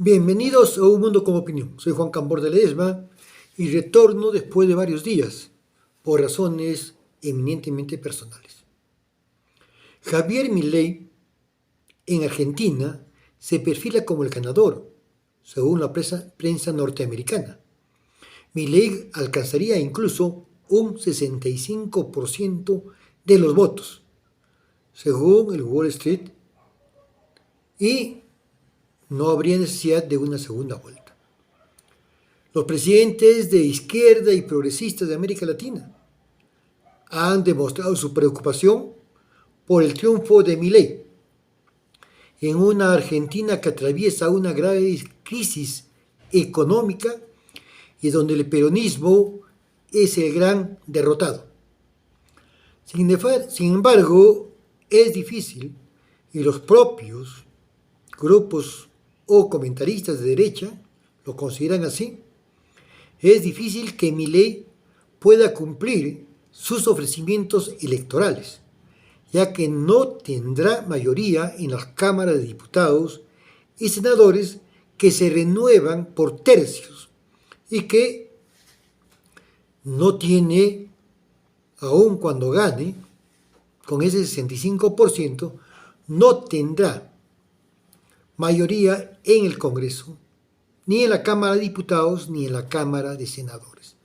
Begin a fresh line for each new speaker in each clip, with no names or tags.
Bienvenidos a Un Mundo con Opinión. Soy Juan Cambor de Ledesma y retorno después de varios días por razones eminentemente personales. Javier Milei en Argentina se perfila como el ganador, según la prensa norteamericana. Milei alcanzaría incluso un 65% de los votos, según el Wall Street, y no habría necesidad de una segunda vuelta. Los presidentes de izquierda y progresistas de América Latina han demostrado su preocupación por el triunfo de Milei en una Argentina que atraviesa una grave crisis económica y donde el peronismo es el gran derrotado. Sin embargo, es difícil y los propios grupos o comentaristas de derecha lo consideran así. Es difícil que Milei pueda cumplir sus ofrecimientos electorales, ya que no tendrá mayoría en las cámaras de diputados y senadores que se renuevan por tercios y que no tiene, aun cuando gane, con ese 65%, no tendrá mayoría en el Congreso, ni en la Cámara de Diputados, ni en la Cámara de Senadores.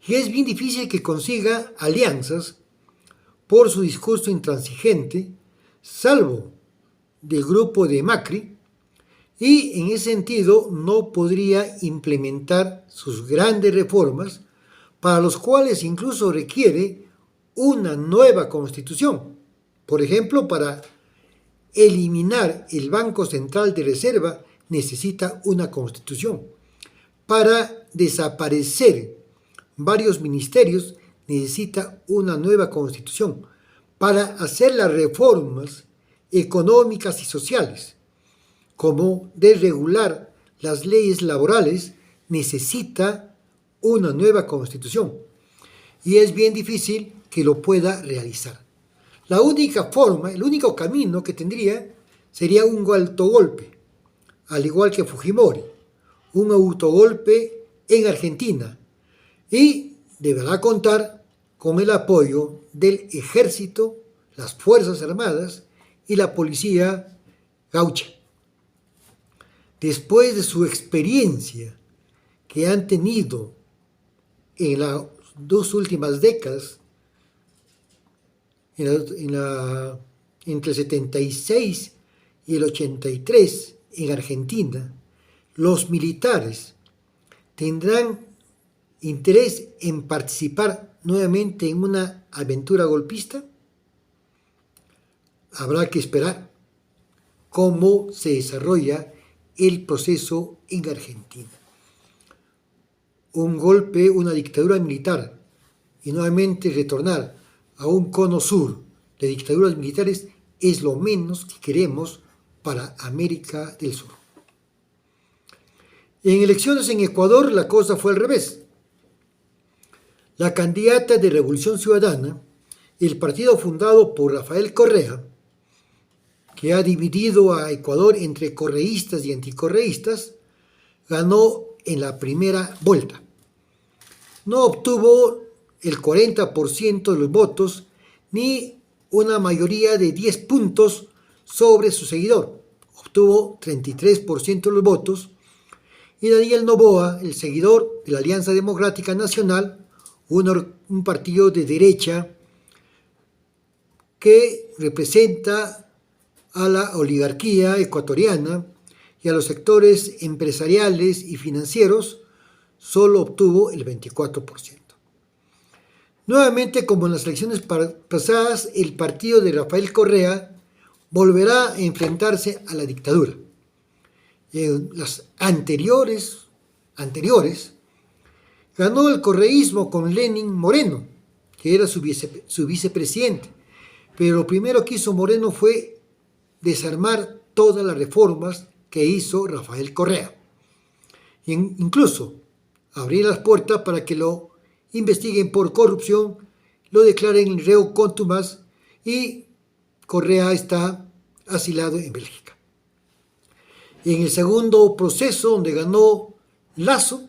Y es bien difícil que consiga alianzas por su discurso intransigente, salvo del grupo de Macri, y en ese sentido no podría implementar sus grandes reformas, para los cuales incluso requiere una nueva constitución. Por ejemplo, para eliminar el Banco Central de Reserva necesita una constitución. Para desaparecer varios ministerios necesita una nueva constitución. Para hacer las reformas económicas y sociales, como desregular las leyes laborales, necesita una nueva constitución. Y es bien difícil que lo pueda realizar. La única forma, el único camino que tendría sería un autogolpe, al igual que Fujimori, un autogolpe en Argentina, y deberá contar con el apoyo del ejército, las Fuerzas Armadas y la policía gaucha. Después de su experiencia que han tenido en las dos últimas décadas, entre el 76 y el 83 en Argentina, los militares tendrán interés en participar nuevamente en una aventura golpista. Habrá que esperar cómo se desarrolla el proceso en Argentina. Un golpe, una dictadura militar y nuevamente retornar a un cono sur de dictaduras militares es lo menos que queremos para América del Sur. En elecciones en Ecuador la cosa fue al revés. La candidata de Revolución Ciudadana, el partido fundado por Rafael Correa, que ha dividido a Ecuador entre correístas y anticorreístas, ganó en la primera vuelta. No obtuvo el 40% de los votos ni una mayoría de 10 puntos sobre su seguidor. Obtuvo 33% de los votos y Daniel Noboa, el seguidor de la Alianza Democrática Nacional, un partido de derecha que representa a la oligarquía ecuatoriana y a los sectores empresariales y financieros, solo obtuvo el 24%. Nuevamente, como en las elecciones pasadas, el partido de Rafael Correa volverá a enfrentarse a la dictadura. En las anteriores ganó el correísmo con Lenín Moreno, que era su vicepresidente, pero lo primero que hizo Moreno fue desarmar todas las reformas que hizo Rafael Correa. Incluso abrir las puertas para que lo investiguen por corrupción, lo declaren reo contumax y Correa está asilado en Bélgica. En el segundo proceso, Lazo,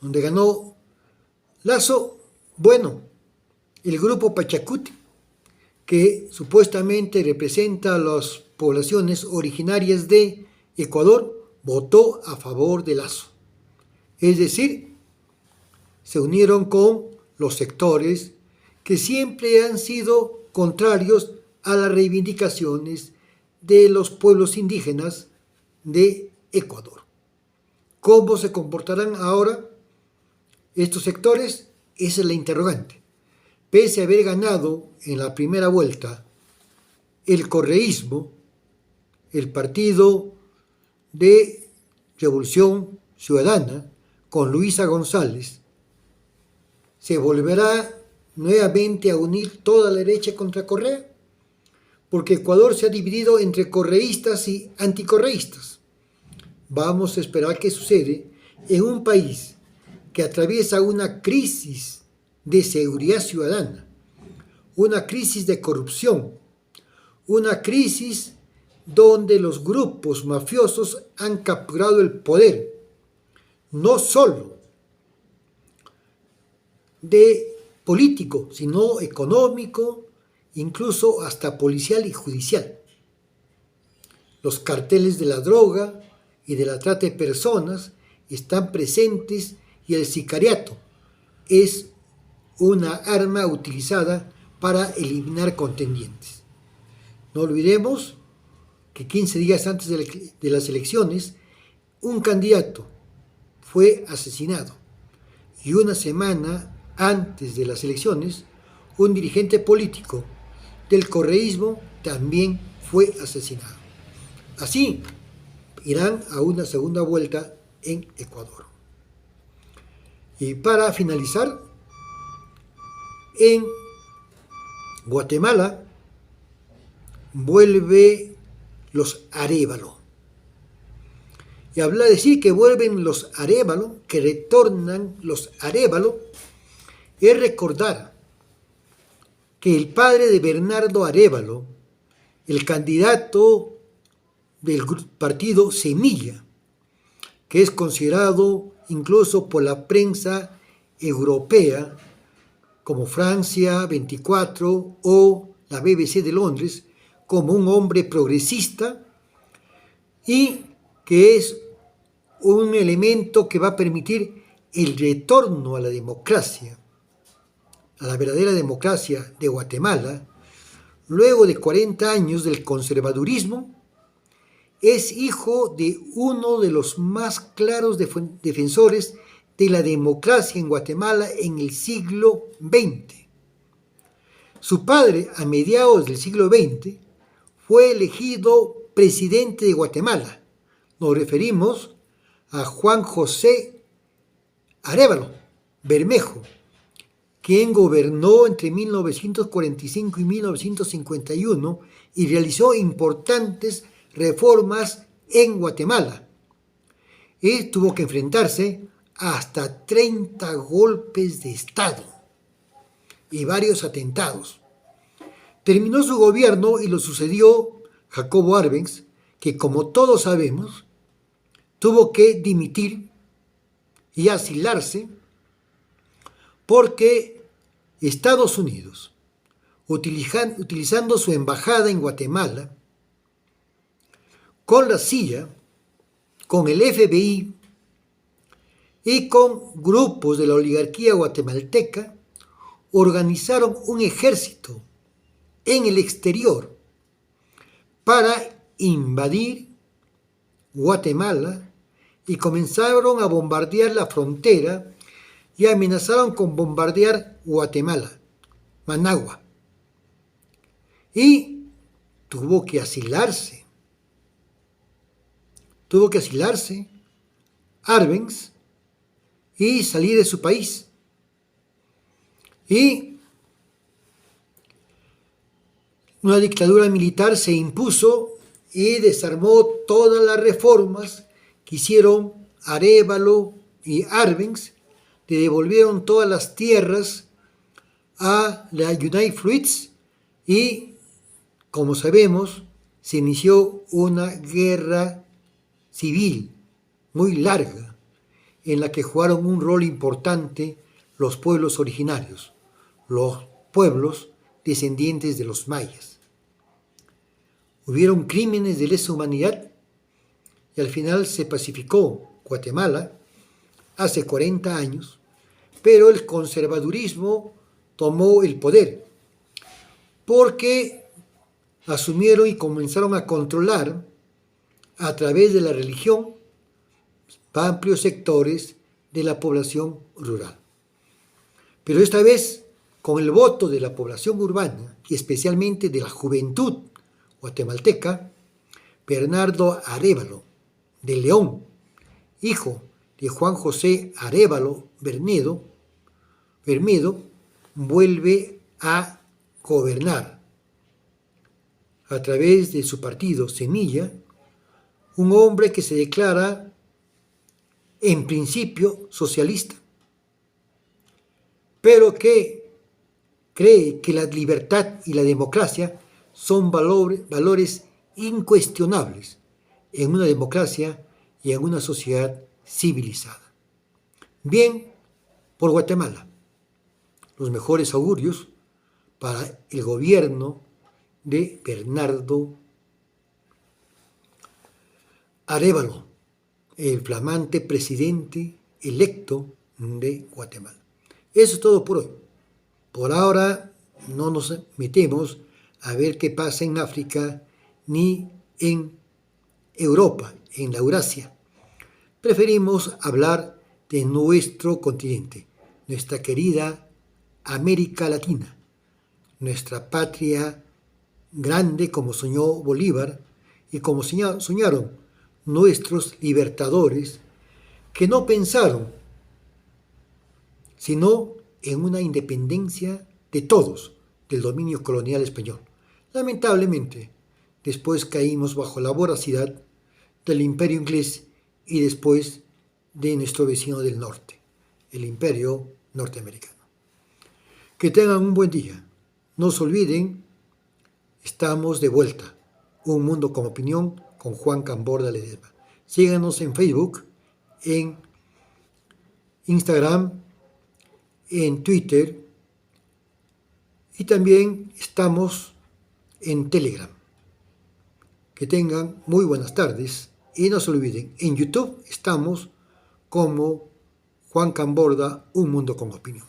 donde ganó Lazo, bueno, el grupo Pachacuti, que supuestamente representa a las poblaciones originarias de Ecuador, votó a favor de Lazo. Es decir, se unieron con los sectores que siempre han sido contrarios a las reivindicaciones de los pueblos indígenas de Ecuador. ¿Cómo se comportarán ahora estos sectores? Esa es la interrogante. Pese a haber ganado en la primera vuelta el correísmo, el Partido de Revolución Ciudadana, con Luisa González, ¿se volverá nuevamente a unir toda la derecha contra Correa? Porque Ecuador se ha dividido entre correístas y anticorreístas. Vamos a esperar qué sucede en un país que atraviesa una crisis de seguridad ciudadana, una crisis de corrupción, una crisis donde los grupos mafiosos han capturado el poder, no solo de político, sino económico, incluso hasta policial y judicial. Los carteles de la droga y de la trata de personas están presentes y el sicariato es una arma utilizada para eliminar contendientes. No olvidemos que 15 días antes de las elecciones, un candidato fue asesinado y una semana antes de las elecciones, un dirigente político del correísmo también fue asesinado. Así, irán a una segunda vuelta en Ecuador. Y para finalizar, en Guatemala vuelve los Arévalo. Y habla de decir que vuelven los Arévalo, que retornan los Arévalo, es recordar que el padre de Bernardo Arévalo, el candidato del partido Semilla, que es considerado incluso por la prensa europea como Francia 24 o la BBC de Londres, como un hombre progresista y que es un elemento que va a permitir el retorno a la democracia, a la verdadera democracia de Guatemala, luego de 40 años del conservadurismo. Es hijo de uno de los más claros defensores de la democracia en Guatemala en el siglo XX. Su padre, a mediados del siglo XX, fue elegido presidente de Guatemala. Nos referimos a Juan José Arévalo Bermejo, quien gobernó entre 1945 y 1951 y realizó importantes reformas en Guatemala. Él tuvo que enfrentarse hasta 30 golpes de Estado y varios atentados. Terminó su gobierno y lo sucedió Jacobo Arbenz, que como todos sabemos, tuvo que dimitir y asilarse porque Estados Unidos, utilizando su embajada en Guatemala, con la CIA, con el FBI y con grupos de la oligarquía guatemalteca, organizaron un ejército en el exterior para invadir Guatemala y comenzaron a bombardear la frontera y amenazaron con bombardear Guatemala, Managua. Y tuvo que asilarse Arbenz y salir de su país. Y una dictadura militar se impuso y desarmó todas las reformas que hicieron Arévalo y Arbenz, le devolvieron todas las tierras a la United Fruits y, como sabemos, se inició una guerra civil muy larga, en la que jugaron un rol importante los pueblos originarios, los pueblos descendientes de los mayas. Hubieron crímenes de lesa humanidad y al final se pacificó Guatemala hace 40 años, pero el conservadurismo tomó el poder porque asumieron y comenzaron a controlar a través de la religión amplios sectores de la población rural. Pero esta vez, con el voto de la población urbana y especialmente de la juventud guatemalteca, Bernardo Arévalo de León, hijo de Juan José Arévalo Bermedo, vuelve a gobernar a través de su partido Semilla, un hombre que se declara en principio socialista, pero que cree que la libertad y la democracia son valores incuestionables en una democracia y en una sociedad civilizada. Bien por Guatemala, los mejores augurios para el gobierno de Bernardo Arévalo, el flamante presidente electo de Guatemala. Eso es todo por hoy. Por ahora no nos metemos a ver qué pasa en África ni en Europa, en la Eurasia. Preferimos hablar de nuestro continente, nuestra querida América Latina, nuestra patria grande como soñó Bolívar y como soñaron nuestros libertadores, que no pensaron sino en una independencia de todos del dominio colonial español. Lamentablemente, después caímos bajo la voracidad del imperio inglés y después de nuestro vecino del norte, el imperio norteamericano. Que tengan un buen día. No se olviden, estamos de vuelta. Un mundo con opinión con Juan Camborda Ledesma. Síganos en Facebook, en Instagram, en Twitter y también estamos en Telegram. Que tengan muy buenas tardes y no se olviden, en YouTube estamos como Juan Camborda, un mundo con opinión.